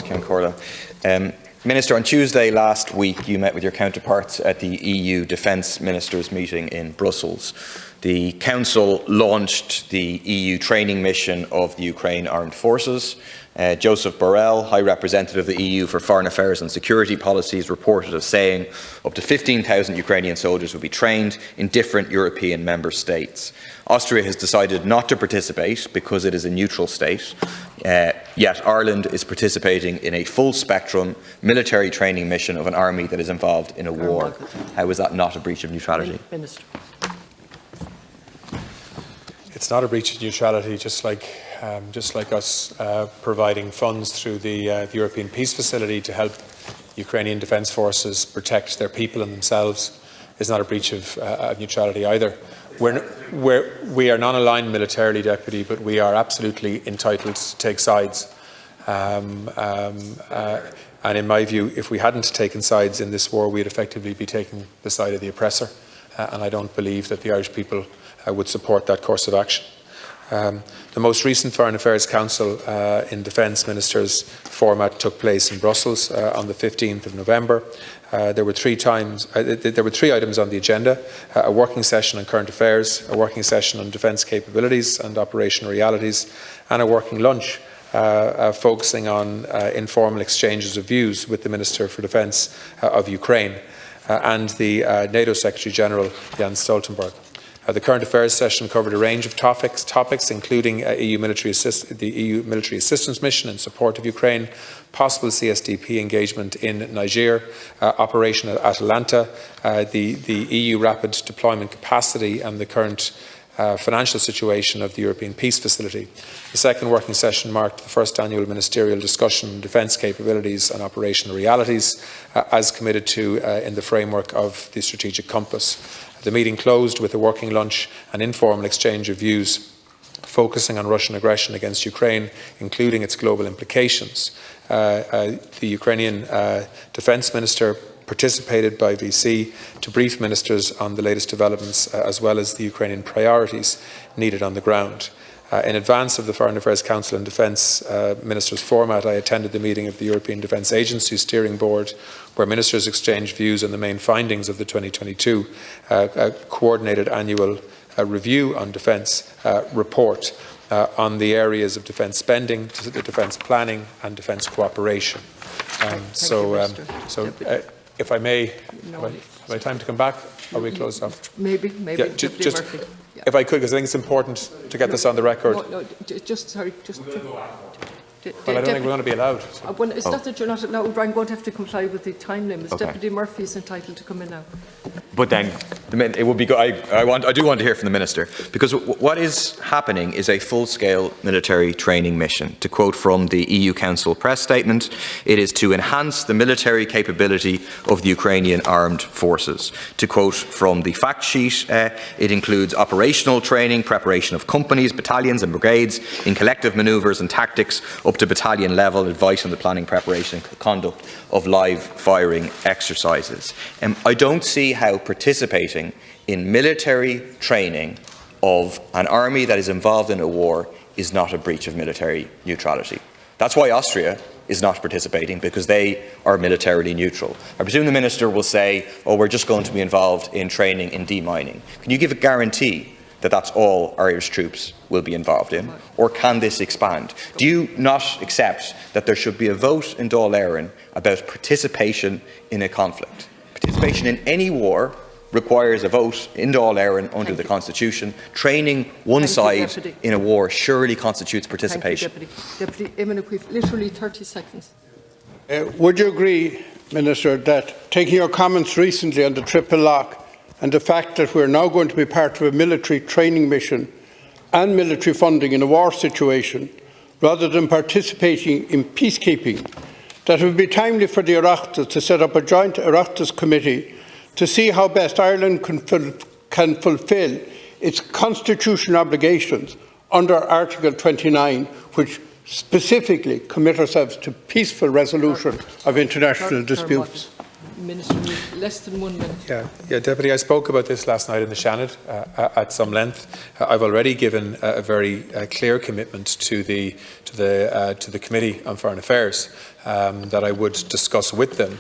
Ceann Comhairle. Minister, on Tuesday last week you met with your counterparts at the EU Defence Ministers meeting in Brussels. The Council launched the EU training mission of the Ukraine Armed Forces. Joseph Borrell, High Representative of the EU for Foreign Affairs and Security Policies, reported as saying up to 15,000 Ukrainian soldiers will be trained in different European member states. Austria has decided not to participate because it is a neutral state, yet Ireland is participating in a full-spectrum military training mission of an army that is involved in a war. How is that not a breach of neutrality? Minister. It's not a breach of neutrality, just like us providing funds through the European Peace Facility to help Ukrainian Defence Forces protect their people and themselves is not a breach of neutrality either. We are non-aligned militarily, Deputy, but we are absolutely entitled to take sides. And in my view, if we hadn't taken sides in this war, we'd effectively be taking the side of the oppressor. And I don't believe that the Irish people would support that course of action. The most recent Foreign Affairs Council in Defence Ministers format took place in Brussels on the 15th of November. There were three items on the agenda: a working session on current affairs, a working session on defence capabilities and operational realities, and a working lunch focusing on informal exchanges of views with the Minister for Defence of Ukraine and the NATO Secretary-General Jens Stoltenberg. The current affairs session covered a range of topics including the EU military assistance mission in support of Ukraine, possible CSDP engagement in Niger, Operation Atalanta, the EU rapid deployment capacity and the current financial situation of the European Peace Facility. The second working session marked the first annual ministerial discussion on defence capabilities and operational realities, as committed to in the framework of the Strategic Compass. The meeting closed with a working lunch and informal exchange of views focusing on Russian aggression against Ukraine, including its global implications. The Ukrainian Defence Minister participated by VC to brief ministers on the latest developments as well as the Ukrainian priorities needed on the ground. In advance of the Foreign Affairs Council and Defence Ministers format, I attended the meeting of the European Defence Agency Steering Board, where ministers exchanged views on the main findings of the 2022 coordinated annual review on defence report on the areas of defence spending, defence planning and defence cooperation. If I may, have I time to come back? Are we closed off? Maybe. Yeah, just if I could, because I think it's important to get this on the record. Well, I don't think we're going to be allowed. So. Well, it's not that you're not allowed. I'm going to have to comply with the time limits. Okay. Deputy Murphy is entitled to come in now. But then, it would be good. I do want to hear from the Minister, because what is happening is a full-scale military training mission. To quote from the EU Council press statement, it is to enhance the military capability of the Ukrainian armed forces. To quote from the fact sheet, it includes operational training, preparation of companies, battalions and brigades in collective manoeuvres and tactics up to battalion level, advice on the planning, preparation and conduct of live firing exercises. I don't see how participating in military training of an army that is involved in a war is not a breach of military neutrality. That's why Austria is not participating, because they are militarily neutral. I presume the Minister will say, oh, we're just going to be involved in training in demining. Can you give a guarantee that that's all Irish troops will be involved in? Or can this expand? Do you not accept that there should be a vote in Dáil Éireann about participation in a conflict? Participation in any war requires a vote in Dáil Éireann under the Constitution. Training one side in a war surely constitutes participation. Deputy Eamon, we've literally 30 seconds. Would you agree, Minister, that taking your comments recently on the triple lock and the fact that we're now going to be part of a military training mission and military funding in a war situation, rather than participating in peacekeeping, that it would be timely for the Oireachtas to set up a joint Oireachtas committee to see how best Ireland can fulfil its constitutional obligations under Article 29, which specifically commit ourselves to peaceful resolution of international disputes? Minister, less than 1 minute. Yeah, Deputy, I spoke about this last night in the Shannon at some length. I've already given a very clear commitment to the Committee on Foreign Affairs that I would discuss with them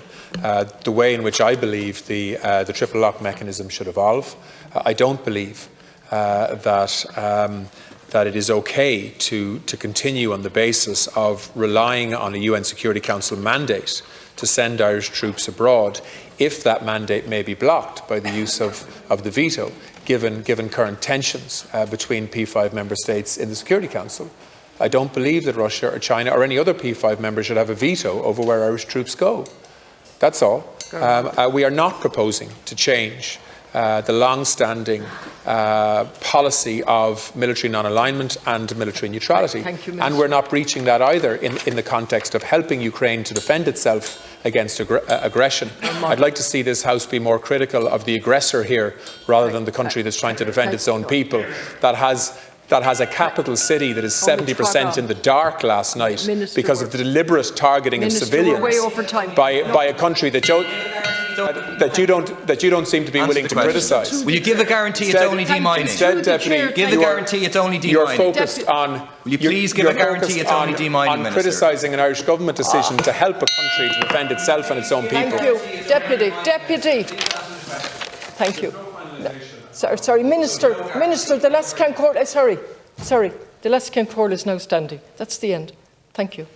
the way in which I believe the triple lock mechanism should evolve. I don't believe that it is okay to continue on the basis of relying on a UN Security Council mandate to send Irish troops abroad if that mandate may be blocked by the use of the veto, given current tensions between P5 member states in the Security Council. I don't believe that Russia or China or any other P5 member should have a veto over where Irish troops go. That's all. We are not proposing to change the long-standing policy of military non-alignment and military neutrality. Thank you, and we're not breaching that either in the context of helping Ukraine to defend itself against aggression. I'd like to see this House be more critical of the aggressor here rather than the country that's trying to defend its own people, that has a capital city that is 70% in the dark last night because of the deliberate targeting of civilians by a country that you don't seem to be willing to criticise. Will you give a guarantee it's only demining? Instead, Deputy, give a guarantee it's only demining. You're focused on. Will you please give a guarantee it's only demining, on criticising an Irish government decision to help a country to defend itself and its own people. Thank you, Deputy. Thank you. No. Sorry, Minister, the Lascan Court. Sorry, the Lascan Court is now standing. That's the end. Thank you.